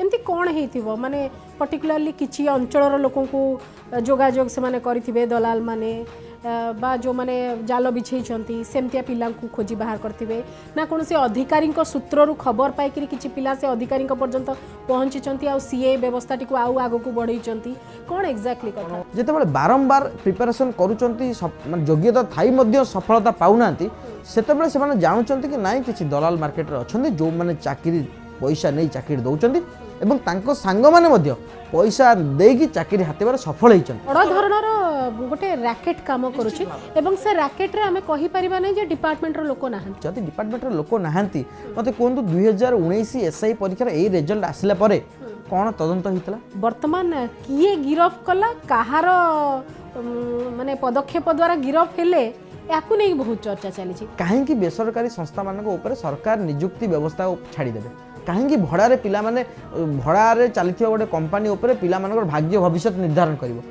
एमती कौन हो माने पर्टिकुलरली किसी अंचल लोक जोगाजोग से करेंगे दलाल माने बा जो माने जाल बिछई सेमतिया पिला खोजी बाहर करते ना कौन से अधिकारी सूत्र खबर पाई कि पिला से अधिकारी पर्यंत पहुँची आ सीए व्यवस्था टी आउ आग को बढ़ई कौन एक्जाक्टली कथा जिते बारंबार प्रिपेरेसन करुँच योग्यता थी सफलता पाऊना से जानते कि नाई किसी दलाल मार्केट अच्छा जो मैंने चाकरी पैसा नहीं चाकरी दौरान एवं तांको सांग माने पैसा देकी चाकरी हाथबार सफल होती बड़ धरणर गोटे रैकेट काम करुच्ची एवं से रैकेट रे आमे कहि परिबा नै जे डिपार्टमेंट रो लोक नाहंती जदि डिपार्टमेंट रो लोक नाहंती मते कोन 2019 एसआई परीक्षा एई रिजल्ट आसिला परे कोन तदंत हितला वर्तमान किए गिरफ कला कहार माने पदक्षेप द्वारा गिरफ हेले याकू नहीं बहुत चर्चा चली कहीं बेसरकारी संस्था मान सरकार निजुक्ति व्यवस्था छाड़देवे कहीं भड़ारे पिला माने भड़ारे चली गोटे कंपनी उपरे पिला भाग्य भविष्य निर्धारण करिवो